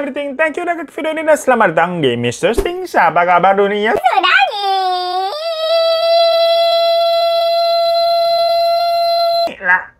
everything. Thank you udah klik video ini dan selamat datang di Mr. Sting. Apa kabar dunia? Lah.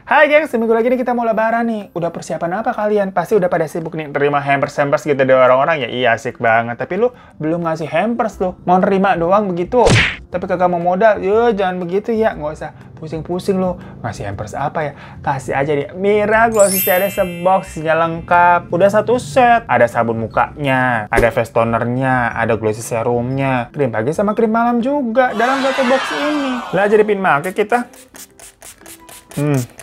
Hai gengs, seminggu lagi nih kita mau lebaran nih. Udah persiapan apa kalian? Pasti udah pada sibuk nih terima hampers gitu dari orang-orang ya. Iya asik banget. Tapi lu belum ngasih hampers lu. Mau nerima doang begitu. Tapi kagak mau modal. Yo jangan begitu ya. Nggak usah pusing-pusing lu. Ngasih hampers apa ya? Kasih aja nih Mira Glossy Series sebox isinya lengkap. Udah satu set. Ada sabun mukanya, ada face tonernya, ada glossy serumnya, krim pagi sama krim malam juga dalam satu box ini. Lah jadi pin make kita.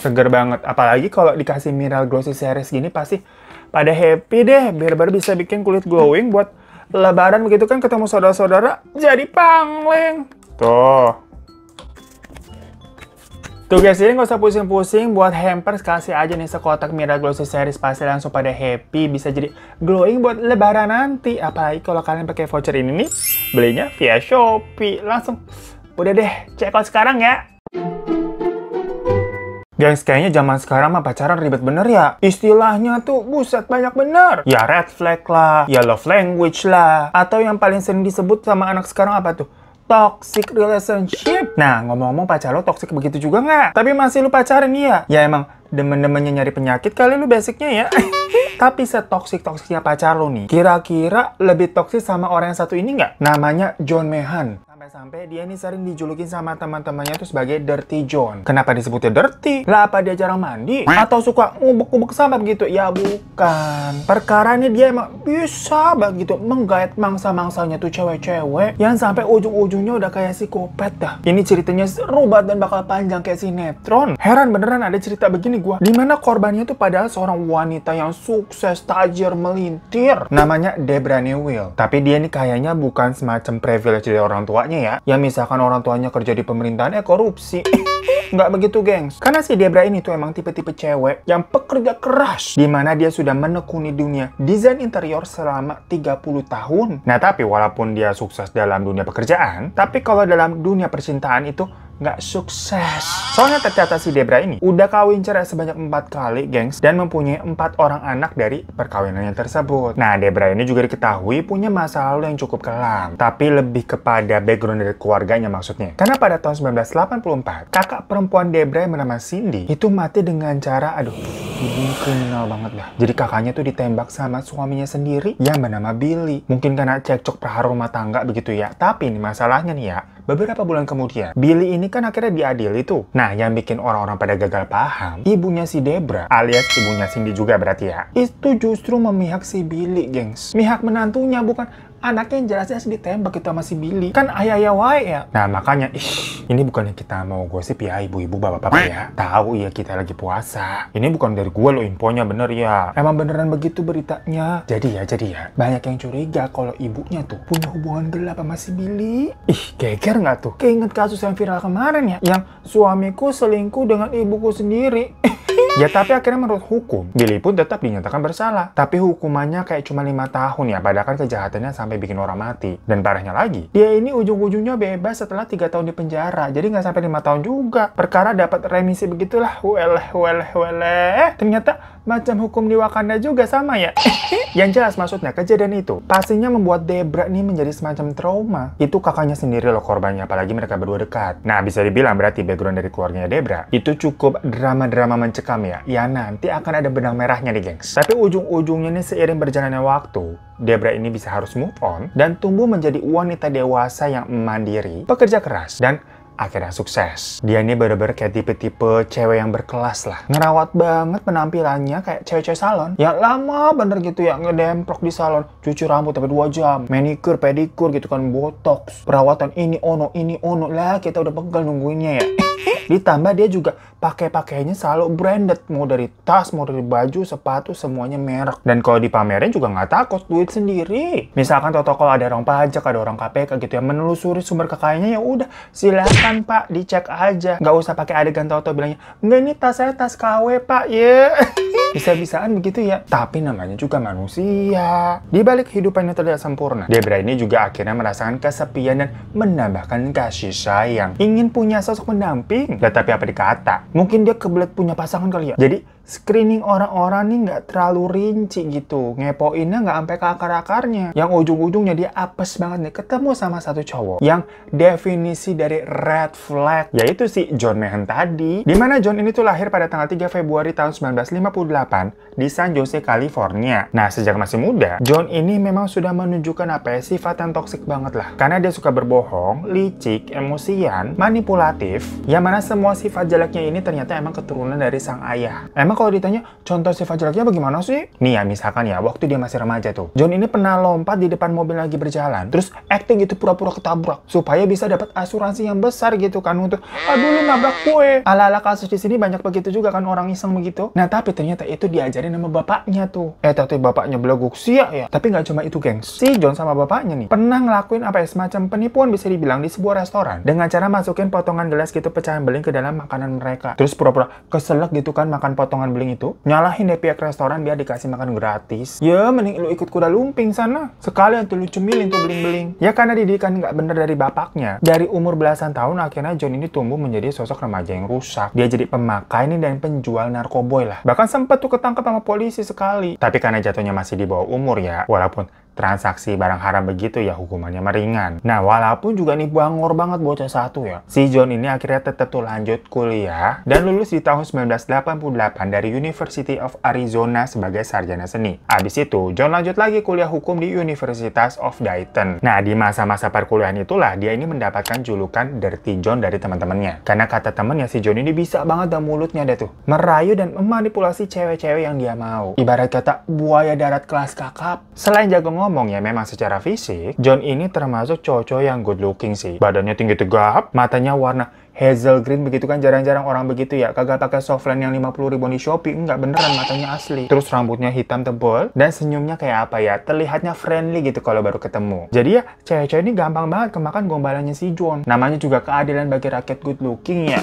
Seger banget. Apalagi kalau dikasih Mineral Glossy Series gini pasti pada happy deh. Biar bisa bikin kulit glowing buat lebaran begitu kan ketemu saudara-saudara jadi pangling. Tuh guys, jadi nggak usah pusing-pusing buat hampers. Kasih aja nih sekotak Mineral Glossy Series pasti langsung pada happy. Bisa jadi glowing buat lebaran nanti. Apalagi kalau kalian pakai voucher ini nih, belinya via Shopee. Langsung udah deh, check out sekarang ya. Guys, kayaknya zaman sekarang mah pacaran ribet bener ya. Istilahnya tuh, buset banyak bener. Ya red flag lah, ya love language lah. Atau yang paling sering disebut sama anak sekarang apa tuh? Toxic relationship. Nah, ngomong-ngomong pacar lo toxic begitu juga nggak? Tapi masih lu pacaran ya? Ya emang demen-demennya nyari penyakit kali lu basicnya ya. Tapi setoksik-toksiknya pacar lo nih, kira-kira lebih toksik sama orang yang satu ini nggak? Namanya John Mehan. Sampai dia nih sering dijulukin sama teman-temannya tuh sebagai Dirty John. Kenapa disebutnya dirty? Lah apa dia jarang mandi? Atau suka ngubek-ngubek sampah begitu? Ya bukan. Perkara ini dia emang bisa begitu menggait mangsa-mangsanya tuh cewek-cewek yang sampai ujung-ujungnya udah kayak psikopat dah. Ini ceritanya seru banget dan bakal panjang kayak sinetron. Heran beneran ada cerita begini gua. Dimana korbannya tuh padahal seorang wanita yang sukses, tajir, melintir. Namanya Debra Newell. Tapi dia nih kayaknya bukan semacam privilege dari orang tuanya ya misalkan orang tuanya kerja di pemerintahan korupsi. Nggak begitu gengs, karena si Debra ini tuh emang tipe-tipe cewek yang pekerja keras, dimana dia sudah menekuni dunia desain interior selama 30 tahun. Nah tapi walaupun dia sukses dalam dunia pekerjaan, tapi kalau dalam dunia percintaan itu nggak sukses. Soalnya tercatat si Debra ini udah kawin cerai sebanyak 4 kali gengs, dan mempunyai 4 orang anak dari perkawinannya tersebut. Nah Debra ini juga diketahui punya masa lalu yang cukup kelam, tapi lebih kepada background dari keluarganya maksudnya. Karena pada tahun 1984 kakak perempuan Debra yang bernama Cindy itu mati dengan cara ini kriminal banget dah. Jadi kakaknya tuh ditembak sama suaminya sendiri yang bernama Billy. Mungkin karena cekcok perhara rumah tangga begitu ya. Tapi ini masalahnya nih ya, beberapa bulan kemudian Billy ini kan akhirnya diadili tuh. Nah yang bikin orang-orang pada gagal paham, ibunya si Debra alias ibunya Cindy juga berarti ya, itu justru memihak si Billy gengs. Mihak menantunya, bukan anaknya yang jelas-jelas ditembak itu sama si Billy. Kan ayah-ayah wae ya. Nah makanya, ini bukannya kita mau gosip ya ibu-ibu bapak-bapak ya. Tahu ya kita lagi puasa. Ini bukan dari gue lo infonya bener ya. Emang beneran begitu beritanya. Jadi ya, banyak yang curiga kalau ibunya tuh punya hubungan gelap sama si Billy. Geger nggak tuh? Keinget kasus yang viral kemarin ya, yang suamiku selingkuh dengan ibuku sendiri. Ya tapi akhirnya menurut hukum, Billy pun tetap dinyatakan bersalah. Tapi hukumannya kayak cuma 5 tahun ya, padahal kan kejahatannya sampai bikin orang mati. Dan parahnya lagi, dia ini ujung-ujungnya bebas setelah 3 tahun di penjara. Jadi nggak sampai 5 tahun juga. Perkara dapat remisi begitulah. Ternyata macam hukum di Wakanda juga sama ya. Yang jelas maksudnya kejadian itu pastinya membuat Debra nih menjadi semacam trauma. Itu kakaknya sendiri loh korbannya, apalagi mereka berdua dekat. Nah bisa dibilang berarti background dari keluarganya Debra itu cukup drama-drama mencekam ya. Ya nanti akan ada benang merahnya nih gengs. Tapi ujung-ujungnya nih seiring berjalannya waktu, Debra ini bisa harus move on dan tumbuh menjadi wanita dewasa yang mandiri, pekerja keras, dan akhirnya sukses. Dia ini bener-bener kayak tipe-tipe cewek yang berkelas lah. Ngerawat banget penampilannya kayak cewek-cewek salon. Ya lama bener gitu ya, ngedemplok di salon. Cuci rambut sampai 2 jam. Manicure, pedicure gitu kan, botox. Perawatan ini ono. Lah kita udah pegal nungguinnya ya. Ditambah dia juga pakai-pakaiannya selalu branded. Mau dari tas, mau dari baju, sepatu, semuanya merek. Dan kalau dipamerin juga nggak takut, duit sendiri. Misalkan tau-tau kalau ada orang pajak, ada orang KPK gitu yang menelusuri sumber kekayaannya, ya udah silakan pak, dicek aja. Nggak usah pakai adegan tau-tau bilangnya, enggak ini tas saya tas KW pak, ya. Bisa-bisaan begitu ya. Tapi namanya juga manusia. Di balik kehidupannya terlihat sempurna, Debra ini juga akhirnya merasakan kesepian dan menambahkan kasih sayang. Ingin punya sosok pendamping. Tetapi apa dikata? Mungkin dia kebelet punya pasangan kali ya. Jadi screening orang-orang nih nggak terlalu rinci gitu. Ngepoinnya nggak sampai ke akar-akarnya. Yang ujung-ujungnya dia apes banget nih ketemu sama satu cowok yang definisi dari red flag, yaitu si John Meehan tadi. Dimana John ini tuh lahir pada tanggal 3 Februari tahun 1958 di San Jose, California. Nah, sejak masih muda, John ini memang sudah menunjukkan apa ya, sifat yang toksik banget lah. Karena dia suka berbohong, licik, emosian, manipulatif, yang mana semua sifat jeleknya ini ternyata emang keturunan dari sang ayah. Emang kalau ditanya, contoh sifat jeleknya bagaimana sih? Nih ya, misalkan ya, waktu dia masih remaja tuh, John ini pernah lompat di depan mobil lagi berjalan, terus acting gitu pura-pura ketabrak, supaya bisa dapat asuransi yang besar gitu kan, untuk, aduh lu nabrak gue. Ala-ala kasus di sini banyak begitu juga kan, orang iseng begitu. Nah, tapi ternyata itu diajarin sama bapaknya tuh. Tapi bapaknya beleguk siak ya. Tapi nggak cuma itu, gengs. Si John sama bapaknya nih, pernah ngelakuin apa ya, semacam penipuan bisa dibilang di sebuah restoran. Dengan cara masukin potongan gelas gitu pecahan beling ke dalam makanan mereka. Terus pura-pura keselak gitu kan makan potongan beling itu. Nyalahin deh pihak restoran biar dikasih makan gratis. Ya, mending lu ikut kuda lumping sana. Sekalian tuh lu cemilin tuh beling-beling. Ya karena didikan nggak bener dari bapaknya. Dari umur belasan tahun akhirnya John ini tumbuh menjadi sosok remaja yang rusak. Dia jadi pemakai nih dan penjual narkoboy lah. Bahkan sempat tuh ketangkep sama polisi sekali. Tapi karena jatuhnya masih di bawah umur ya, walaupun transaksi barang haram begitu ya hukumannya meringan. Nah, walaupun juga nih bangor banget bocah satu ya, si John ini akhirnya tetap tuh lanjut kuliah dan lulus di tahun 1988 dari University of Arizona sebagai sarjana seni. Abis itu, John lanjut lagi kuliah hukum di Universitas of Dayton. Nah, di masa-masa perkuliahan itulah dia ini mendapatkan julukan Dirty John dari teman-temannya. Karena kata temannya, si John ini bisa banget dan mulutnya deh tuh merayu dan memanipulasi cewek-cewek yang dia mau. Ibarat kata buaya darat kelas kakap. Selain jago ngomong ya, memang secara fisik, John ini termasuk cowok-cowok yang good looking sih. Badannya tinggi tegap, matanya warna hazel green begitu kan, jarang-jarang orang begitu ya. Kagak pakai softline yang 50.000 di Shopee, enggak, beneran matanya asli. Terus rambutnya hitam tebal dan senyumnya kayak apa ya, terlihatnya friendly gitu kalau baru ketemu. Jadi ya, cewek-cewek ini gampang banget kemakan gombalannya si John. Namanya juga keadilan bagi rakyat good looking ya.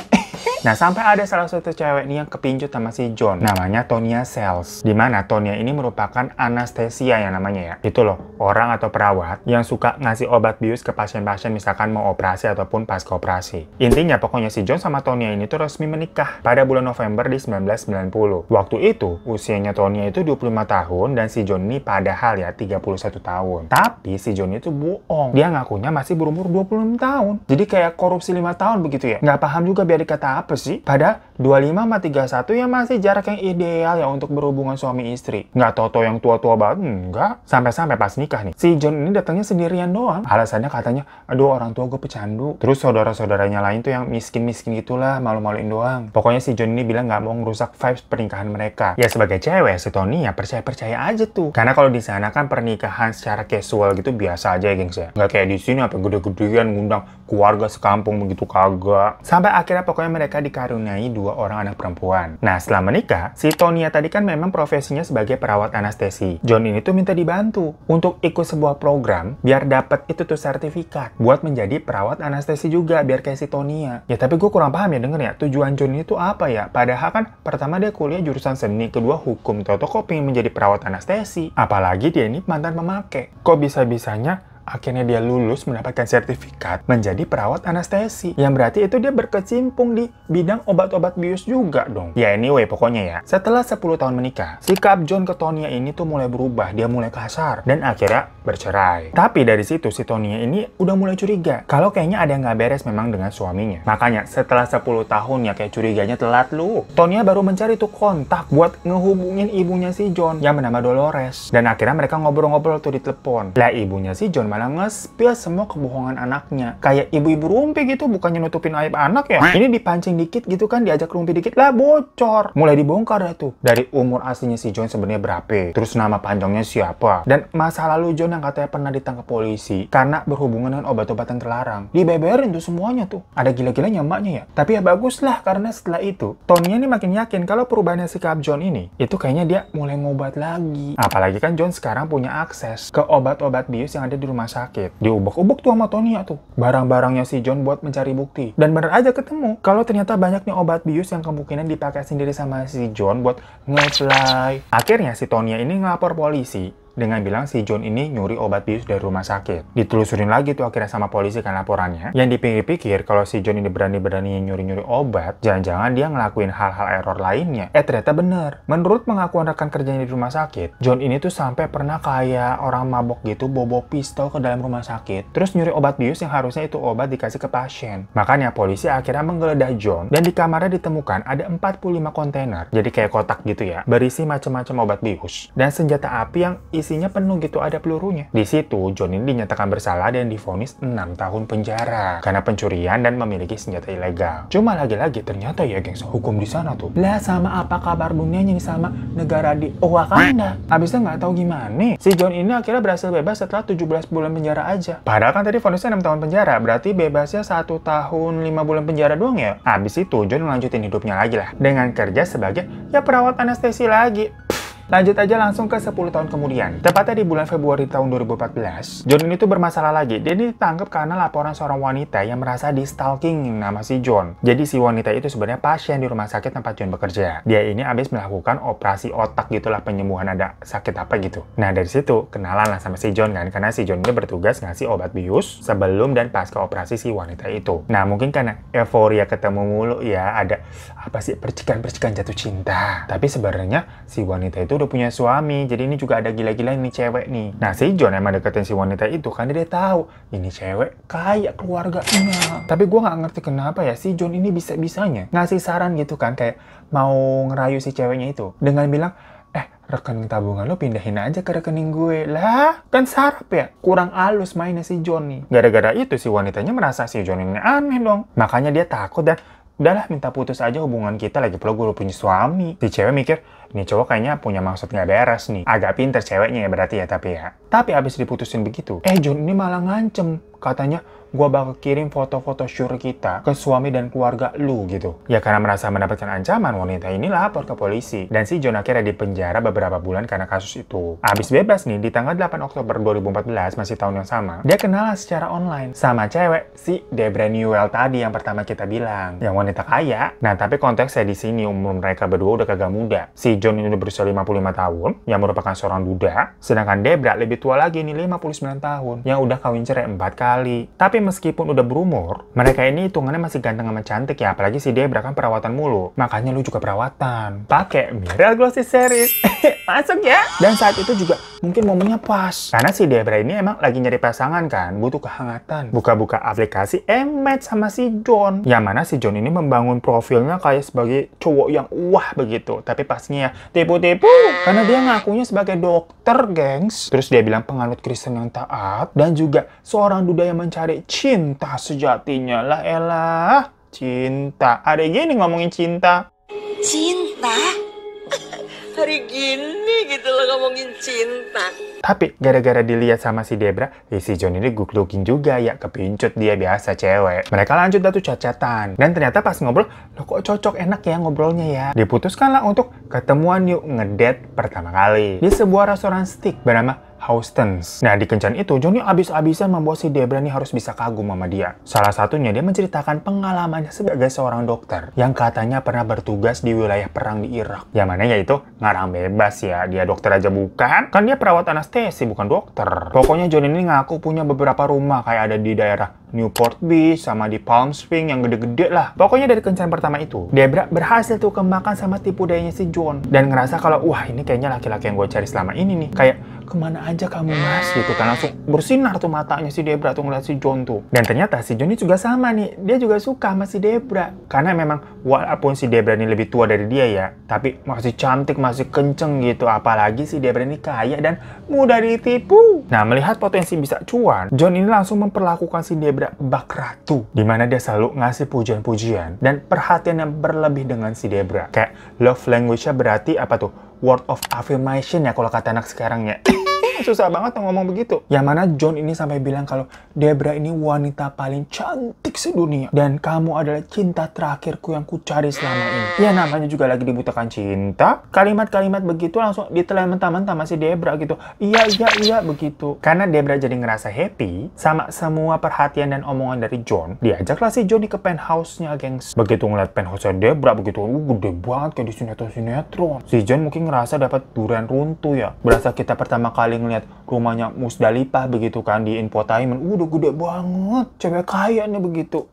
Nah, sampai ada salah satu cewek nih yang kepincut sama si John. Namanya Tonya Sells. Dimana Tonya ini merupakan anestesia yang namanya ya. Itu loh, orang atau perawat yang suka ngasih obat bius ke pasien-pasien misalkan mau operasi ataupun pasca operasi. Intinya pokoknya si John sama Tonya ini tuh resmi menikah pada bulan November di 1990. Waktu itu, usianya Tonya itu 25 tahun dan si John ini padahal ya 31 tahun. Tapi si John itu bohong. Dia ngakunya masih berumur 26 tahun. Jadi kayak korupsi 5 tahun begitu ya. Nggak paham juga biar dikata apa sih? Pada 25 sama 31 ya masih jarak yang ideal ya untuk berhubungan suami istri. Nggak toto yang tua-tua banget, enggak. Sampai-sampai pas nikah nih, si John ini datangnya sendirian doang. Alasannya katanya, aduh orang tua gue pecandu. Terus saudara-saudaranya lain tuh yang miskin-miskin gitulah, malu-maluin doang. Pokoknya si John ini bilang nggak mau ngerusak vibes pernikahan mereka. Ya sebagai cewek, si Tony ya percaya-percaya aja tuh. Karena kalau di sana kan pernikahan secara casual gitu biasa aja ya gengs ya. Nggak kayak di sini apa gede-gedean ngundang keluarga sekampung begitu, kagak. Sampai akhirnya pokoknya mereka dikaruniai 2 orang anak perempuan. Nah, setelah menikah, si Tonya tadi kan memang profesinya sebagai perawat anestesi. John ini tuh minta dibantu untuk ikut sebuah program biar dapat itu tuh sertifikat buat menjadi perawat anestesi juga biar kayak si Tonya. Ya tapi gue kurang paham ya, denger ya, tujuan John ini tuh apa ya? Padahal kan pertama dia kuliah jurusan seni, kedua hukum, toto kok pengen menjadi perawat anestesi. Apalagi dia ini mantan pemakai. Kok bisa-bisanya akhirnya dia lulus mendapatkan sertifikat menjadi perawat anestesi. Yang berarti itu dia berkecimpung di bidang obat-obat bius juga dong. Ya anyway, pokoknya ya, setelah 10 tahun menikah, sikap John ke Tonya ini tuh mulai berubah. Dia mulai kasar dan akhirnya bercerai. Tapi dari situ si Tonya ini udah mulai curiga kalau kayaknya ada yang nggak beres memang dengan suaminya. Makanya setelah 10 tahun ya kayak curiganya telat lu. Tonya baru mencari tuh kontak buat ngehubungin ibunya si John yang bernama Dolores. Dan akhirnya mereka ngobrol-ngobrol tuh di telepon. Lah ibunya si John malah nge-spill semua kebohongan anaknya. Kayak ibu-ibu rumpi gitu, bukannya nutupin aib anak ya. Ini dipancing dikit gitu kan, diajak rumpi dikit, lah bocor. Mulai dibongkar dah tuh. Dari umur aslinya si John sebenarnya berapa, terus nama panjangnya siapa, dan masa lalu John yang katanya pernah ditangkap polisi karena berhubungan dengan obat-obatan terlarang. Dibeberin tuh semuanya tuh. Ada gila-gilanya emaknya ya. Tapi ya bagus lah, karena setelah itu Tonya ini makin yakin kalau perubahannya sikap John ini itu kayaknya dia mulai ngobat lagi. Apalagi kan John sekarang punya akses ke obat-obat bius yang ada di rumah rumah sakit. Diubek-ubek tuh sama Tonya tuh barang-barangnya si John buat mencari bukti. Dan bener aja ketemu kalau ternyata banyak nih obat bius yang kemungkinan dipakai sendiri sama si John buat nge-fly. Akhirnya si Tonya ini ngelapor polisi dengan bilang si John ini nyuri obat bius dari rumah sakit. Ditelusurin lagi tuh akhirnya sama polisi kan laporannya. Yang dipikir-pikir kalau si John ini berani-berani nyuri-nyuri obat, jangan-jangan dia ngelakuin hal-hal error lainnya. Ternyata bener. Menurut pengakuan rekan kerjanya di rumah sakit, John ini tuh sampai pernah kayak orang mabok gitu bobo pistol ke dalam rumah sakit, terus nyuri obat bius yang harusnya itu obat dikasih ke pasien. Makanya polisi akhirnya menggeledah John dan di kamarnya ditemukan ada 45 kontainer. Jadi kayak kotak gitu ya, berisi macam-macam obat bius dan senjata api yang isinya penuh gitu, ada pelurunya. Di situ John ini dinyatakan bersalah dan divonis 6 tahun penjara karena pencurian dan memiliki senjata ilegal. Cuma lagi-lagi ternyata ya gengs, hukum di sana tuh lah sama apa kabar dunianya nih sama negara di Wakanda. Abisnya nggak tahu gimana si John ini akhirnya berhasil bebas setelah 17 bulan penjara aja. Padahal kan tadi vonisnya 6 tahun penjara, berarti bebasnya 1 tahun 5 bulan penjara doang ya. Abis itu John lanjutin hidupnya lagi lah dengan kerja sebagai ya perawat anestesi lagi. Lanjut aja langsung ke 10 tahun kemudian. Tepatnya di bulan Februari tahun 2014, John ini tuh bermasalah lagi. Dia ditangkap karena laporan seorang wanita yang merasa di-stalking nama si John. Jadi si wanita itu sebenarnya pasien di rumah sakit tempat John bekerja. Dia ini habis melakukan operasi otak gitulah, penyembuhan ada sakit apa gitu. Nah dari situ kenalan lah sama si John kan, karena si John ini bertugas ngasih obat bius sebelum dan pasca operasi si wanita itu. Nah mungkin karena euforia ketemu mulu ya, ada apa sih percikan-percikan jatuh cinta. Tapi sebenarnya si wanita itu udah punya suami, jadi ini juga ada gila-gila ini cewek nih. Nah si John emang deketin si wanita itu karena dia tahu ini cewek kayak keluarganya. Tapi gue nggak ngerti kenapa ya si John ini bisa-bisanya ngasih saran gitu kan, kayak mau ngerayu si ceweknya itu dengan bilang, rekening tabungan lo pindahin aja ke rekening gue. Lah, kan sarap ya. Kurang halus mainnya si John nih. Gara-gara itu si wanitanya merasa si John ini aneh dong. Makanya dia takut dan udahlah minta putus aja hubungan kita, lagi pula gue udah punya suami. Si cewek mikir, ini cowok kayaknya punya maksud nggak beres nih. Agak pinter ceweknya ya berarti ya, tapi ya. Tapi abis diputusin begitu, John ini malah ngancem. Katanya, gue bakal kirim foto-foto syur kita ke suami dan keluarga lu gitu. Ya karena merasa mendapatkan ancaman, wanita ini lapor ke polisi. Dan si John akhirnya dipenjara beberapa bulan karena kasus itu. Abis bebas nih, di tanggal 8 Oktober 2014, masih tahun yang sama, dia kenalan secara online sama cewek, si Debra Newell tadi yang pertama kita bilang. Yang wanita kaya. Nah tapi konteksnya di sini umur mereka berdua udah kagak muda. Si John ini udah berusia 55 tahun, yang merupakan seorang duda. Sedangkan Debra lebih tua lagi nih, 59 tahun, yang udah kawin cerai 4 kali. Tapi meskipun udah berumur, mereka ini hitungannya masih ganteng sama cantik ya, apalagi si Debra kan perawatan mulu. Makanya lu juga perawatan. Pakai Miracle Glossy Series. Masuk ya. Dan saat itu juga mungkin momennya pas. Karena si Debra ini emang lagi nyari pasangan kan, butuh kehangatan. Buka-buka aplikasi match sama si John. Yang mana si John ini membangun profilnya kayak sebagai cowok yang wah begitu. Tapi pastinya tipu-tipu. Karena dia ngakunya sebagai dokter, gengs. Terus dia bilang penganut Kristen yang taat. Dan juga seorang duda yang mencari cinta sejatinya. Lah elah, cinta. Ada gini ngomongin cinta. Cinta? Hari gini gitu loh ngomongin cinta. Tapi gara-gara dilihat sama si Debra, si John ini good looking juga ya, kepincut dia biasa cewek. Mereka lanjut tuh chat-chatan. Dan ternyata pas ngobrol, lo kok cocok enak ya ngobrolnya ya. Diputuskanlah untuk ketemuan yuk ngedate pertama kali. Di sebuah restoran steak bernama Houston's. Nah, di kencan itu, Johnny abis-abisan membuat si Debra nih harus bisa kagum sama dia. Salah satunya, dia menceritakan pengalamannya sebagai seorang dokter yang katanya pernah bertugas di wilayah perang di Irak. Yang mana yaitu ngarang bebas ya. Dia dokter aja bukan. Kan dia perawat anestesi, bukan dokter. Pokoknya Johnny ini ngaku punya beberapa rumah kayak ada di daerah Newport Beach sama di Palm Springs yang gede-gede lah. Pokoknya dari kencan pertama itu, Debra berhasil tuh kemakan sama tipu dayanya si John. Dan ngerasa kalau, wah ini kayaknya laki-laki yang gue cari selama ini nih. Kayak, kemana aja kamu mas gitu kan, langsung bersinar tuh matanya si Debra tuh ngeliat si John tuh. Dan ternyata si John ini juga sama nih, dia juga suka sama si Debra karena memang walaupun si Debra ini lebih tua dari dia ya, tapi masih cantik, masih kenceng gitu. Apalagi si Debra ini kaya dan mudah ditipu. Nah, melihat potensi bisa cuan, John ini langsung memperlakukan si Debra bak ratu, dimana dia selalu ngasih pujian-pujian dan perhatian yang berlebih dengan si Debra. Kayak love language-nya berarti apa tuh? Word of affirmation ya kalau kata anak sekarang ya. Susah banget ngomong begitu. Yang mana John ini sampai bilang kalau Debra ini wanita paling cantik sedunia. Dan kamu adalah cinta terakhirku yang kucari selama ini. Ya namanya juga lagi dibutakan cinta. Kalimat-kalimat begitu langsung ditelan mentah-mentah sama si Debra gitu. Iya begitu. Karena Debra jadi ngerasa happy sama semua perhatian dan omongan dari John. Diajaklah si John ke penthouse-nya, gengs. Begitu ngeliat penthouse-nya Debra begitu, gede banget kayak di sinetron-sinetron. Si John mungkin ngerasa dapat durian runtuh ya. Berasa kita pertama kali ngeliat rumahnya Musdalifah begitu kan di infotainment. Udah gede banget, cewek kaya nih begitu.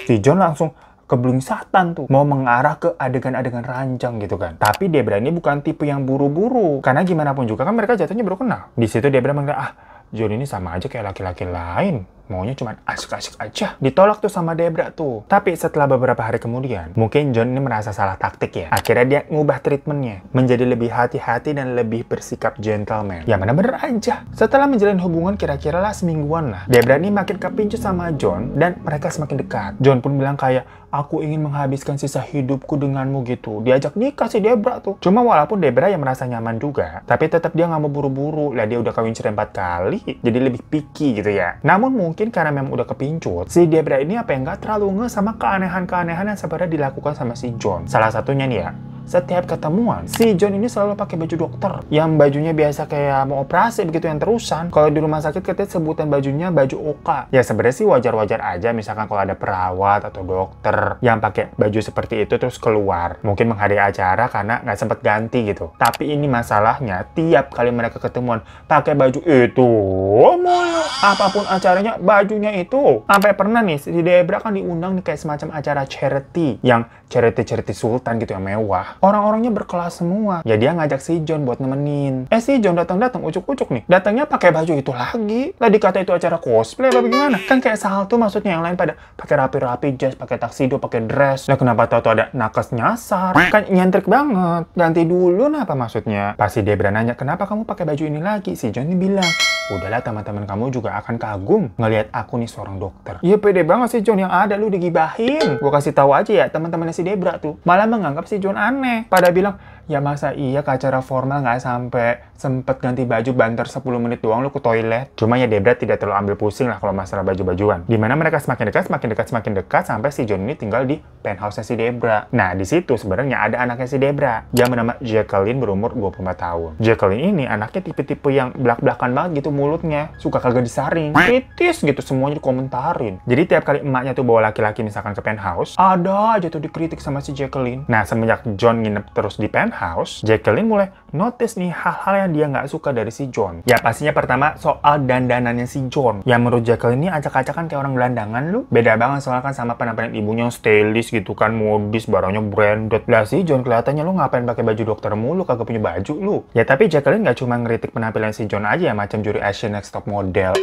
Si John langsung kebeling setan tuh, mau mengarah ke adegan-adegan ranjang gitu kan. Tapi Debra ini bukan tipe yang buru-buru, karena gimana pun juga kan mereka jatuhnya baru kenal. Di situ Debra mengira, John ini sama aja kayak laki-laki lain. Maunya cuma asik-asik aja. Ditolak tuh sama Debra tuh. Tapi setelah beberapa hari kemudian, mungkin John ini merasa salah taktik ya. Akhirnya dia ngubah treatmentnya. Menjadi lebih hati-hati dan lebih bersikap gentleman. Ya bener-bener aja. Setelah menjalin hubungan kira-kira lah semingguan lah. Debra ini makin kepincut sama John dan mereka semakin dekat. John pun bilang kayak, aku ingin menghabiskan sisa hidupku denganmu gitu. Diajak nikah si Debra tuh. Cuma walaupun Debra yang merasa nyaman juga, tapi tetap dia nggak mau buru-buru. Lah dia udah kawin cerai 4 kali, jadi lebih picky gitu ya. Namun mungkin karena memang udah kepincut, si Debra ini apa yang nggak terlalu nge sama keanehan-keanehan yang sebenarnya dilakukan sama si John. Salah satunya nih ya, setiap ketemuan, si John ini selalu pakai baju dokter. Yang bajunya biasa kayak mau operasi begitu yang terusan. Kalau di rumah sakit katanya sebutan bajunya baju OK. Ya sebenarnya sih wajar-wajar aja misalkan kalau ada perawat atau dokter yang pakai baju seperti itu terus keluar. Mungkin menghadiri acara karena nggak sempet ganti gitu. Tapi ini masalahnya, tiap kali mereka ketemuan pakai baju itu mulu. Apapun acaranya, bajunya itu. Sampai pernah nih, si Debra kan diundang nih kayak semacam acara charity. Yang charity sultan gitu yang mewah. Orang-orangnya berkelas semua. Ya dia ngajak si John buat nemenin. Si John datang-datang ucuk-ucuk nih. Datangnya pakai baju itu lagi. Lah dikata itu acara cosplay apa bagaimana? Kan kayak salto maksudnya, yang lain pada pakai rapi-rapi jas, pakai taksido, pakai dress. Lah kenapa tahu ada nakes nyasar? Kan nyentrik banget. Ganti dulu nah apa maksudnya? Pasti Debra nanya, kenapa kamu pakai baju ini lagi? Si John ini bilang, udahlah teman-teman kamu juga akan kagum ngelihat aku nih seorang dokter. Iya pede banget si John, yang ada lu digibahin. Gua kasih tahu aja ya teman-temannya si Debra tuh. Malah menganggap si John aneh. Pada bilang, ya masa iya ke acara formal nggak sampai sempet ganti baju banter 10 menit doang lu ke toilet. Cuma ya Debra tidak terlalu ambil pusing lah kalau masalah baju-bajuan. Dimana mereka semakin dekat sampai si John ini tinggal di penthouse-nya si Debra. Nah di situ sebenarnya ada anaknya si Debra yang bernama Jacqueline, berumur 24 tahun. Jacqueline ini anaknya tipe-tipe yang belak-belakan banget gitu mulutnya. Suka kagak disaring. Kritis gitu semuanya dikomentarin. Jadi tiap kali emaknya tuh bawa laki-laki misalkan ke penthouse, ada aja tuh dikritik sama si Jacqueline. Nah semenjak John nginep terus di penthouse, Jacqueline mulai notice nih hal-hal yang dia nggak suka dari si John. Ya pastinya pertama soal dandanannya si John. Yang menurut Jacqueline ini acak-acakan kayak orang gelandangan lu. Beda banget soalnya kan sama penampilan ibunya yang stylish gitu kan, modis, barangnya branded. Lah si John kelihatannya lu ngapain pakai baju dokter mulu, kagak punya baju lu. Ya tapi Jacqueline nggak cuma ngeritik penampilan si John aja ya, macam juri Asian Next Top Model.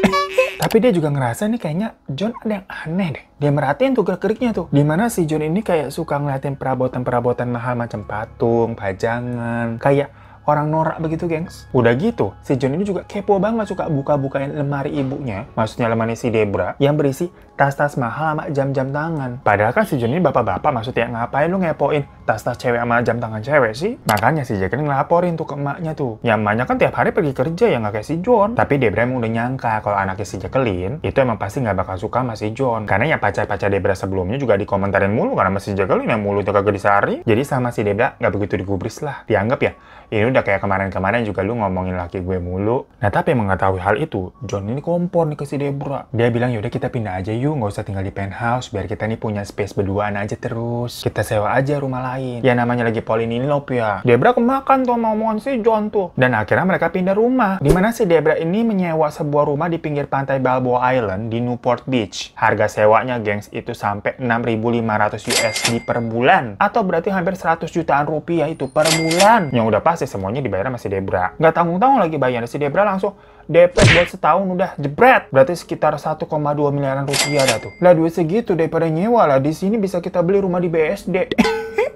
Tapi dia juga ngerasa nih kayaknya John ada yang aneh deh. Dia merhatiin tuh gerak-geriknya tuh. Dimana si John ini kayak suka ngeliatin perabotan-perabotan mahal macam patung, pajangan, kayak orang norak begitu, gengs. Udah gitu, si John ini juga kepo banget, suka buka-bukain lemari ibunya, maksudnya lemari si Debra, yang berisi tas-tas mahal sama jam-jam tangan. Padahal kan si John ini bapak-bapak, maksudnya ngapain lu ngepoin tas-tas cewek sama jam tangan cewek sih? Makanya si Jacqueline ngelaporin tuh ke emaknya tuh. Yang emaknya kan tiap hari pergi kerja ya, nggak kayak si John. Tapi Debra emang udah nyangka kalau anaknya si Jacqueline itu emang pasti nggak bakal suka sama si John. Karena ya pacar-pacar Debra sebelumnya juga dikomentarin mulu karena si Jacqueline yang mulutnya kagak disaring. Jadi sama si Debra nggak begitu digubris lah. Dianggap ya, ini udah kayak kemarin-kemarin juga lu ngomongin laki gue mulu. Nah tapi emang mengetahui hal itu, John ini kompor nih ke si Debra. Dia bilang, yaudah kita pindah aja yuk, nggak usah tinggal di penthouse, biar kita nih punya space berduaan aja terus. Kita sewa aja rumah lain. Ya namanya lagi Polininilop ya. Debra kemakan tuh sama omongan si John tuh. Dan akhirnya mereka pindah rumah. Dimana si Debra ini menyewa sebuah rumah di pinggir pantai Balboa Island di Newport Beach. Harga sewanya, gengs, itu sampai 6.500 USD per bulan. Atau berarti hampir 100 jutaan rupiah itu per bulan. Yang udah pasti semuanya dibayar sama si Debra. Nggak tanggung-tanggung lagi bayar. Si Debra langsung DP buat setahun udah jebret. Berarti sekitar 1,2 miliaran rupiah dah tuh. Lah duit segitu daripada nyewa lah. Di sini bisa kita beli rumah di BSD.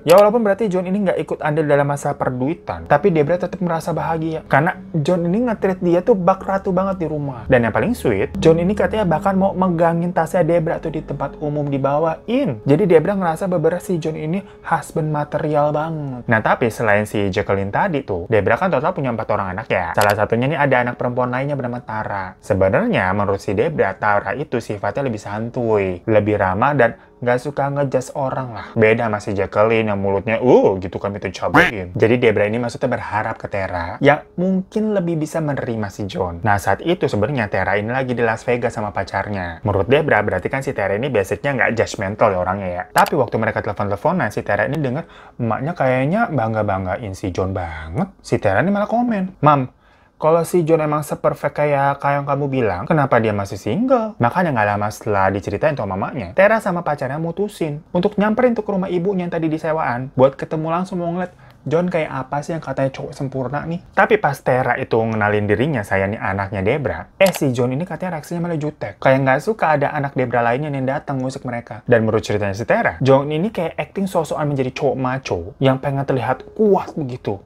Ya walaupun berarti John ini nggak ikut andil dalam masalah perduitan, tapi Debra tetap merasa bahagia. Karena John ini nge-treat dia tuh bak ratu banget di rumah. Dan yang paling sweet, John ini katanya bahkan mau megangin tasnya Debra tuh di tempat umum dibawain. Jadi Debra ngerasa beberapa si John ini husband material banget. Nah tapi selain si Jacqueline tadi tuh, Debra kan total punya 4 orang anak ya. Salah satunya nih ada anak perempuan lainnya bernama Tara. Sebenarnya menurut si Debra, Tara itu sifatnya lebih santuy, lebih ramah, dan nggak suka ngejudge orang lah. Beda sama si Jacqueline yang mulutnya gitu kan itu cabain. Jadi Debra ini maksudnya berharap ke Tara yang mungkin lebih bisa menerima si John. Nah saat itu sebenarnya Tara ini lagi di Las Vegas sama pacarnya. Menurut Debra berarti kan si Tara ini basicnya nggak judgmental ya orangnya ya. Tapi waktu mereka telepon-teleponan, si Tara ini denger emaknya kayaknya bangga-banggain si John banget. Si Tara ini malah komen, "Mam, kalau si John emang seperfect kayak yang kamu bilang, kenapa dia masih single?" Makanya nggak lama setelah diceritain sama mamanya, Tara sama pacarnya mutusin untuk nyamperin tuh ke rumah ibunya yang tadi disewaan, buat ketemu langsung mau ngeliat John kayak apa sih yang katanya cowok sempurna nih. Tapi pas Tara itu ngenalin dirinya, saya nih anaknya Debra, si John ini katanya reaksinya malah jutek. Kayak nggak suka ada anak Debra lainnya yang datang ngusik mereka. Dan menurut ceritanya si Tara, John ini kayak acting sosokan menjadi cowok macho yang pengen terlihat kuat begitu.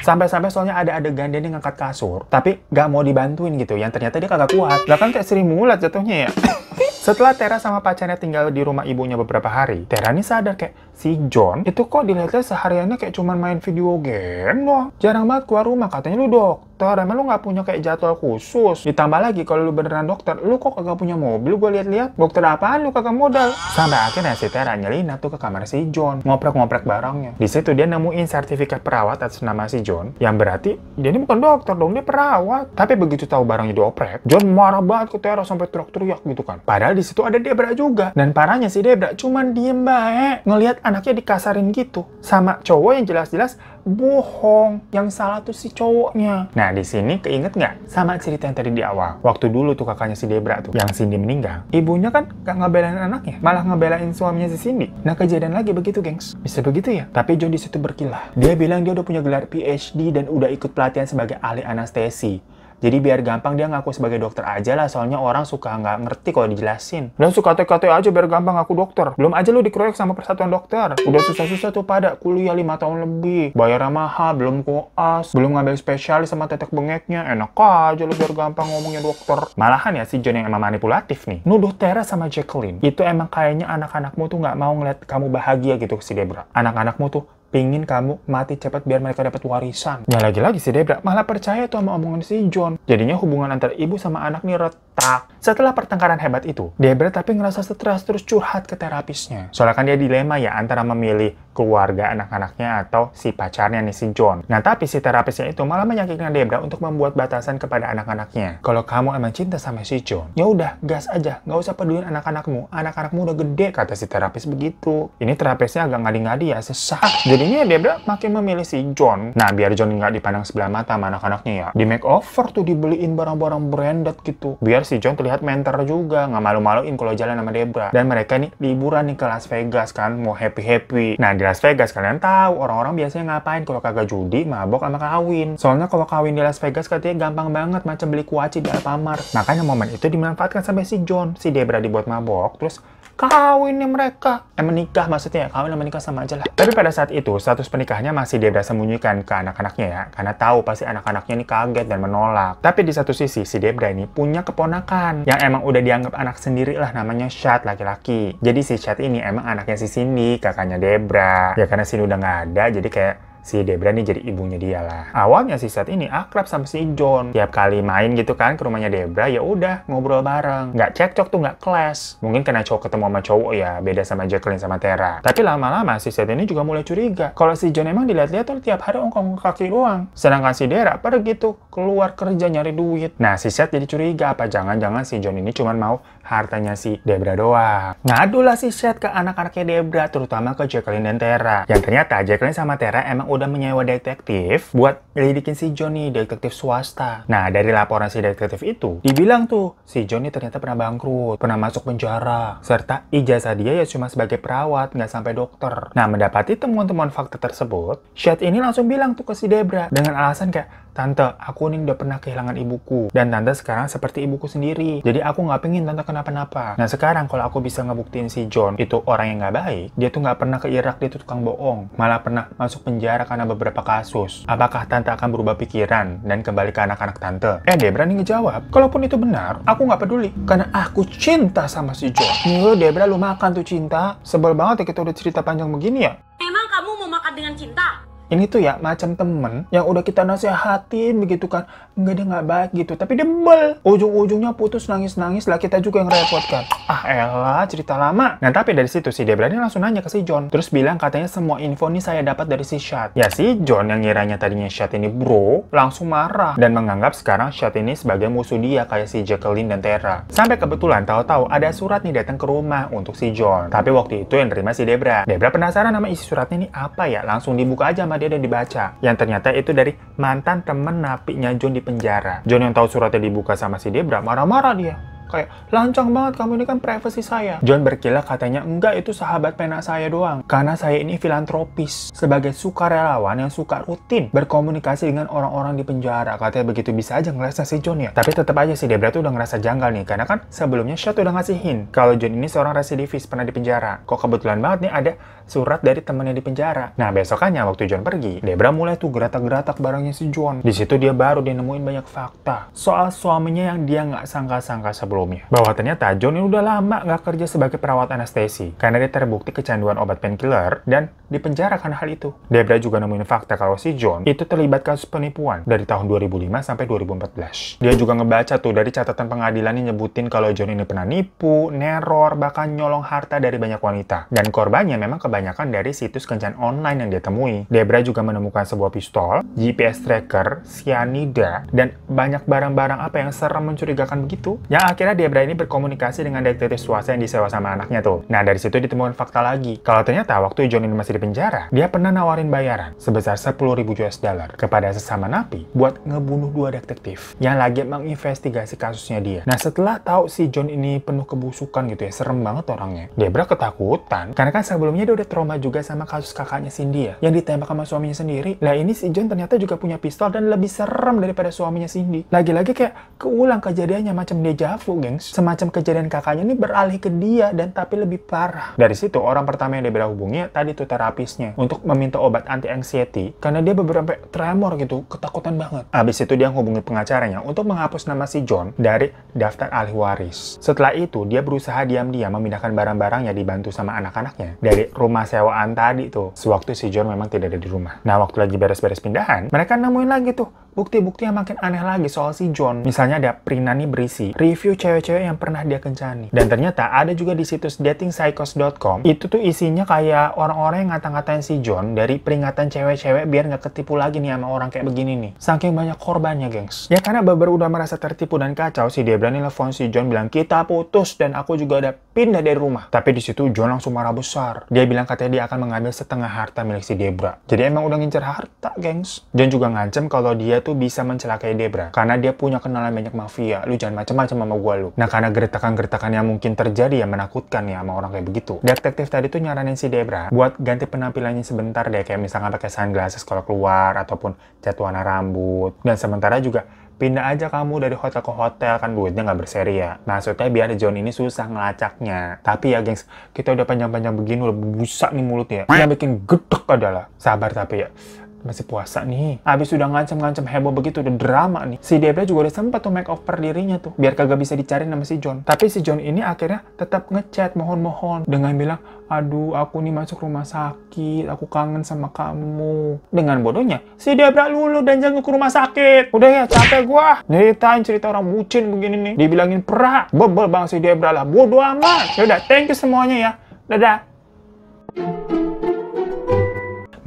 Sampai-sampai soalnya ada adegan dia ngangkat kasur, tapi nggak mau dibantuin gitu, yang ternyata dia kagak kuat. Lah kan kayak Sri Mulat jatuhnya ya. Setelah Tara sama pacarnya tinggal di rumah ibunya beberapa hari, Tara nih sadar kayak si John itu kok dilihatnya sehariannya kayak cuman main video game doang. Jarang banget keluar rumah, katanya lu dokter, emang lu nggak punya kayak jadwal khusus. Ditambah lagi kalau lu beneran dokter, lu kok kagak punya mobil, gue lihat-lihat. Dokter apaan lu kagak modal? Sampai akhirnya si Tara nyelinap tuh ke kamar si John, ngoprek-ngoprek barangnya. Di situ dia nemuin sertifikat perawat atas nama si John, yang berarti dia ini bukan dokter dong, dia perawat. Tapi begitu tahu barangnya dioprek, John marah banget ke Tara sampai teriak-teriak gitu kan. Padahal di situ ada Debra juga. Dan parahnya si Debra cuman diem baik ngelihat anaknya dikasarin gitu sama cowok yang jelas-jelas bohong. Yang salah tuh si cowoknya. Nah di sini keinget nggak sama cerita yang tadi di awal? Waktu dulu tuh kakaknya si Debra tuh yang Cindy meninggal, ibunya kan gak ngebelain anaknya, malah ngebelain suaminya si Cindy. Nah kejadian lagi begitu gengs. Bisa begitu ya? Tapi John di situ berkilah. Dia bilang dia udah punya gelar PhD dan udah ikut pelatihan sebagai ahli anestesi. Jadi biar gampang dia ngaku sebagai dokter aja lah, soalnya orang suka nggak ngerti kalau dijelasin. Dan suka kate-kate aja biar gampang ngaku dokter. Belum aja lu dikeroyok sama persatuan dokter. Udah susah-susah tuh pada kuliah 5 tahun lebih. Bayarnya mahal, belum koas, belum ngambil spesialis sama tetek bengeknya. Enak aja lu biar gampang ngomongnya dokter. Malahan ya si John yang emang manipulatif nih, nuduh Tara sama Jacqueline itu emang kayaknya anak-anakmu tuh nggak mau ngeliat kamu bahagia gitu si Debra. Anak-anakmu tuh pingin kamu mati cepat biar mereka dapat warisan. Ya lagi-lagi si Debra malah percaya tuh sama omongan si John. Jadinya hubungan antara ibu sama anak nih retak. Setelah pertengkaran hebat itu, Debra tapi ngerasa stres terus curhat ke terapisnya. Soalnya kan dia dilema ya antara memilih keluarga anak-anaknya atau si pacarnya nih si John. Nah tapi si terapisnya itu malah meyakinkan Debra untuk membuat batasan kepada anak-anaknya. Kalau kamu emang cinta sama si John, ya udah gas aja, nggak usah pedulin anak-anakmu. Anak-anakmu udah gede, kata si terapis begitu. Ini terapisnya agak ngadi-ngadi ya, sesak. Jadinya Debra makin memilih si John. Nah biar John nggak dipandang sebelah mata sama anak-anaknya ya, di makeover tuh, dibeliin barang-barang branded gitu. Biar si John terlihat mentor juga, nggak malu-maluin kalau jalan sama Debra. Dan mereka nih liburan nih ke Las Vegas kan, mau happy-happy. Nah di Las Vegas kalian tahu orang-orang biasanya ngapain kalau kagak judi, mabok sama kawin. Soalnya kalau kawin di Las Vegas katanya gampang banget, macam beli kuaci di Alfamart. Makanya momen itu dimanfaatkan sampai si John. Si Debra dibuat mabok, terus kawin nih mereka. Menikah maksudnya, kawin sama nikah sama aja lah. Tapi pada saat itu, status pernikahannya masih Debra sembunyikan ke anak-anaknya ya. Karena tahu pasti anak-anaknya ini kaget dan menolak. Tapi di satu sisi, si Debra ini punya keponakan yang emang udah dianggap anak sendiri lah, namanya Chad, laki-laki. Jadi si Chad ini emang anaknya si Cindy, kakaknya Debra. Ya karena Cindy udah nggak ada, jadi kayak si Debra nih jadi ibunya dia lah. Awalnya si Chad ini akrab sama si John. Tiap kali main gitu kan ke rumahnya Debra, ya udah ngobrol bareng. Nggak cekcok tuh, nggak clash. Mungkin karena cowok ketemu sama cowok ya, beda sama Jacqueline sama Tara. Tapi lama-lama si Chad ini juga mulai curiga. Kalau si John emang dilihat-lihat tuh tiap hari ongkong kaki doang. Sedangkan si Debra pergi tuh keluar kerja nyari duit. Nah si Chad jadi curiga, apa jangan-jangan si John ini cuma mau hartanya si Debra doang. Ngadulah si Chad ke anak-anaknya Debra, terutama ke Jacqueline dan Tara. Yang ternyata Jacqueline sama Tara emang udah menyewa detektif buat ngelidikin si John nih, detektif swasta. Nah, dari laporan si detektif itu, dibilang tuh, si John nih ternyata pernah bangkrut, pernah masuk penjara, serta ijazah dia ya cuma sebagai perawat, nggak sampai dokter. Nah, mendapati temuan-temuan fakta tersebut, Chad ini langsung bilang tuh ke si Debra, dengan alasan kayak, Tante, aku nih udah pernah kehilangan ibuku. Dan Tante sekarang seperti ibuku sendiri. Jadi aku nggak pengen Tante kenapa-napa. Nah sekarang kalau aku bisa ngebuktiin si John itu orang yang nggak baik, dia tuh nggak pernah ke Irak, dia tuh tukang bohong. Malah pernah masuk penjara karena beberapa kasus. Apakah Tante akan berubah pikiran dan kembali ke anak-anak Tante? Debra nih ngejawab, kalaupun itu benar, aku nggak peduli. Karena aku cinta sama si John. Nih lo Debra, lu makan tuh cinta. Sebel banget ya kita udah cerita panjang begini ya. Emang kamu mau makan dengan cinta? Ini tuh ya macam temen yang udah kita nasihatin begitu kan, enggak, dia nggak baik gitu, tapi dia bel. Ujung-ujungnya putus nangis-nangis lah, kita juga yang repot kan. Ah elah, cerita lama. Nah tapi dari situ si Debra ini langsung nanya ke si John, terus bilang katanya semua info ini saya dapat dari si Shad. Ya si John yang ngiranya tadinya Shad ini bro, langsung marah dan menganggap sekarang Shad ini sebagai musuh dia kayak si Jacqueline dan Tara. Sampai kebetulan tahu-tahu ada surat nih datang ke rumah untuk si John. Tapi waktu itu yang terima si Debra. Debra penasaran nama isi suratnya ini apa ya, langsung dibuka aja sama dia dan dibaca. Yang ternyata itu dari mantan temen napinya John di penjara. John yang tahu suratnya dibuka sama si Debra marah-marah dia. Kayak, lancang banget, kamu ini kan privasi saya. John berkilah katanya, enggak, itu sahabat pena saya doang. Karena saya ini filantropis. Sebagai sukarelawan yang suka rutin berkomunikasi dengan orang-orang di penjara. Katanya begitu bisa aja ngelesnya si John ya. Tapi tetap aja si Debra tuh udah ngerasa janggal nih. Karena kan sebelumnya Shad udah ngasihin kalau John ini seorang residivis pernah di penjara. Kok kebetulan banget nih ada surat dari temennya di penjara. Nah besokannya waktu John pergi, Debra mulai tuh geratak-geratak barangnya si John. Di situ dia baru nemuin banyak fakta soal suaminya yang dia nggak sangka-sangka sebelumnya. Bahwa ternyata John ini udah lama nggak kerja sebagai perawat anestesi karena dia terbukti kecanduan obat painkiller dan dipenjara karena hal itu. Debra juga nemuin fakta kalau si John itu terlibat kasus penipuan dari tahun 2005 sampai 2014. Dia juga ngebaca tuh dari catatan pengadilan yang nyebutin kalau John ini pernah nipu, neror, bahkan nyolong harta dari banyak wanita. Dan korbannya memang kebanyakan dari situs kencan online yang dia temui. Debra juga menemukan sebuah pistol, GPS tracker, cyanida, dan banyak barang-barang apa yang serem mencurigakan begitu. Yang akhirnya Debra ini berkomunikasi dengan detektif swasta yang disewa sama anaknya tuh. Nah dari situ ditemukan fakta lagi. Kalau ternyata waktu John ini masih di penjara, dia pernah nawarin bayaran sebesar 10.000 US dollar kepada sesama napi buat ngebunuh 2 detektif yang lagi menginvestigasi kasusnya dia. Nah setelah tahu si John ini penuh kebusukan gitu ya, serem banget orangnya, Debra ketakutan karena kan sebelumnya dia udah trauma juga sama kasus kakaknya Cindy ya, yang ditembak sama suaminya sendiri. Lah ini si John ternyata juga punya pistol dan lebih serem daripada suaminya Cindy. Lagi-lagi kayak keulang kejadiannya macam deja vu, gengs. Semacam kejadian kakaknya ini beralih ke dia dan tapi lebih parah. Dari situ orang pertama yang Debra hubungi tadi tuh terapisnya untuk meminta obat anti anxiety karena dia beberapa tremor gitu, ketakutan banget. Habis itu dia hubungi pengacaranya untuk menghapus nama si John dari daftar ahli waris. Setelah itu dia berusaha diam-diam memindahkan barang-barang yang dibantu sama anak-anaknya dari rumah sewaan tadi tuh, sewaktu si John memang tidak ada di rumah. Nah waktu lagi beres-beres pindahan, mereka nemuin lagi tuh bukti-bukti yang makin aneh lagi soal si John. Misalnya ada printan nih berisi review cewek-cewek yang pernah dia kencani. Dan ternyata ada juga di situs datingpsychos.com, itu tuh isinya kayak orang-orang yang ngata-ngatain si John dari peringatan cewek-cewek biar nggak ketipu lagi nih sama orang kayak begini nih. Saking banyak korbannya, gengs. Ya karena Babar udah merasa tertipu dan kacau, si Debra nih telepon si John bilang, kita putus dan aku juga udah pindah dari rumah. Tapi di situ John langsung marah besar. Dia bilang katanya dia akan mengambil setengah harta milik si Debra. Jadi emang udah ngincer harta, gengs. John juga ngancem kalau dia tuh bisa mencelakai Debra karena dia punya kenalan banyak mafia. Lu jangan macam-macam sama gua lu. Nah karena geretakan-geretakan yang mungkin terjadi yang menakutkan ya sama orang kayak begitu, detektif tadi tuh nyaranin si Debra buat ganti penampilannya sebentar deh, kayak misalnya pakai sunglasses kalau keluar ataupun cat warna rambut. Dan sementara juga pindah aja kamu dari hotel ke hotel, kan duitnya nggak berseri ya. Maksudnya biar John ini susah ngelacaknya. Tapi ya gengs, kita udah panjang-panjang begini udah busak nih mulutnya. Yang bikin gedek adalah sabar tapi ya masih puasa nih. Abis udah ngancem-ngancem heboh begitu, udah drama nih. Si Debra juga udah sempat tuh make over dirinya tuh, biar kagak bisa dicari sama si John. Tapi si John ini akhirnya tetap ngechat mohon-mohon dengan bilang, aduh aku nih masuk rumah sakit, aku kangen sama kamu. Dengan bodohnya, si Debra lulu dan jangan ke rumah sakit. Udah ya, capek gua nyeritain cerita orang bucin begini nih. Dibilangin perak, bebel banget si Debra lah, bodo amat. Yaudah, thank you semuanya ya. Dadah.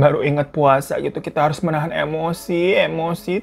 Baru ingat puasa gitu, kita harus menahan emosi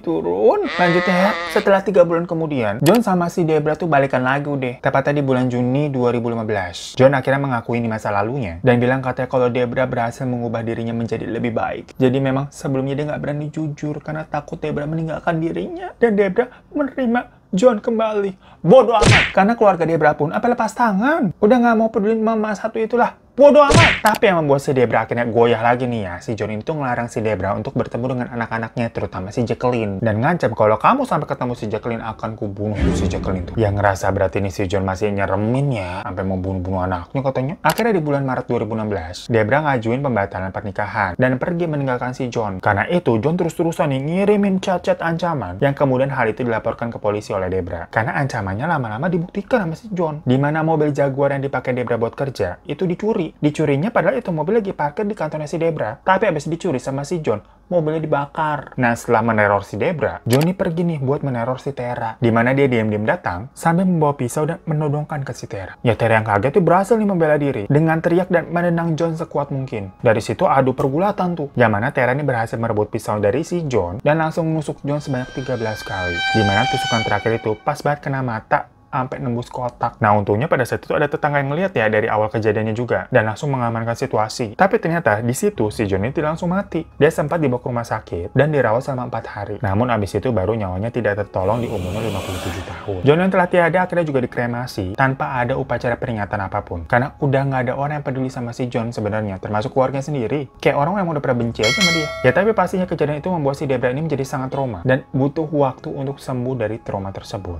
turun. Lanjutnya ya, setelah 3 bulan kemudian, John sama si Debra tuh balikan lagi deh. Tepatnya di bulan Juni 2015. John akhirnya mengakui ini masa lalunya, dan bilang katanya kalau Debra berhasil mengubah dirinya menjadi lebih baik. Jadi memang sebelumnya dia nggak berani jujur, karena takut Debra meninggalkan dirinya, dan Debra menerima John kembali. Bodoh amat, karena keluarga Debra pun apa lepas tangan. Udah nggak mau peduli mama satu itulah. Bodoh amat. Tapi yang membuat si Debra akhirnya goyah lagi nih ya, si John itu ngelarang si Debra untuk bertemu dengan anak-anaknya, terutama si Jacqueline. Dan ngancam kalau kamu sampai ketemu si Jacqueline akan kubunuh si Jacqueline itu. Yang ngerasa berarti nih si John masih nyeremin ya, sampai mau bunuh-bunuh anaknya katanya. Akhirnya di bulan Maret 2016, Debra ngajuin pembatalan pernikahan dan pergi meninggalkan si John. Karena itu, John terus-terusan nih ngirimin chat-chat ancaman, yang kemudian hal itu dilaporkan ke polisi oleh Debra. Karena ancamannya lama-lama dibuktikan sama si John. Dimana mobil Jaguar yang dipakai Debra buat kerja, itu dicuri. Dicurinya padahal itu mobil lagi parkir di kantornya si Debra. Tapi abis dicuri sama si John, mobilnya dibakar. Nah, setelah meneror si Debra, Johnny pergi nih buat meneror si Tera. Dimana dia diam-diam datang sambil membawa pisau dan menodongkan ke si Tera. Ya, Tera yang kaget tuh berhasil nih membela diri dengan teriak dan menendang John sekuat mungkin. Dari situ adu pergulatan tuh. Yang mana Tera ini berhasil merebut pisau dari si John dan langsung menusuk John sebanyak 13 kali. Dimana tusukan terakhir itu pas banget kena mata sampai nembus kotak. Nah, untungnya pada saat itu ada tetangga yang ngeliat ya dari awal kejadiannya juga dan langsung mengamankan situasi. Tapi ternyata di situ si John itu langsung mati. Dia sempat dibawa ke rumah sakit dan dirawat selama 4 hari. Namun abis itu baru nyawanya tidak tertolong di umurnya 57 tahun. John yang telah tiada akhirnya juga dikremasi tanpa ada upacara peringatan apapun. Karena udah nggak ada orang yang peduli sama si John sebenarnya, termasuk keluarganya sendiri. Kayak orang yang udah pernah benci aja sama dia. Ya tapi pastinya kejadian itu membuat si Debra ini menjadi sangat trauma dan butuh waktu untuk sembuh dari trauma tersebut.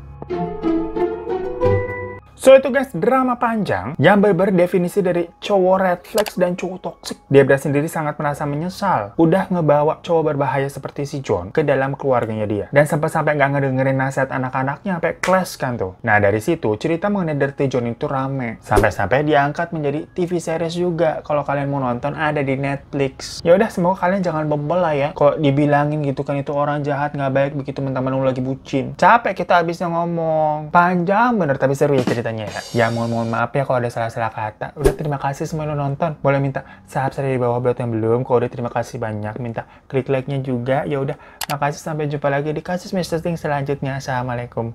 So itu guys, drama panjang yang berdefinisi dari cowok red flags dan cowok toxic. Debra sendiri sangat merasa menyesal udah ngebawa cowok berbahaya seperti si John ke dalam keluarganya dia. Dan sampai nggak ngedengerin nasihat anak-anaknya sampai clash kan tuh. Nah dari situ cerita mengenai Dirty John itu rame. Sampai diangkat menjadi TV series juga. Kalau kalian mau nonton ada di Netflix. Ya udah, semoga kalian jangan bebel lah ya. Kok dibilangin gitu kan itu orang jahat nggak baik begitu teman-teman lu lagi bucin. Capek kita habisnya ngomong. Panjang bener tapi seru ya ceritanya. Ya mohon maaf ya kalau ada salah-salah kata. Udah, terima kasih semua yang nonton. Boleh minta subscribe di bawah buat yang belum. Kalau udah terima kasih banyak, minta klik like-nya juga. Ya udah, makasih, sampai jumpa lagi di kasus Mr. Ting selanjutnya. Assalamualaikum.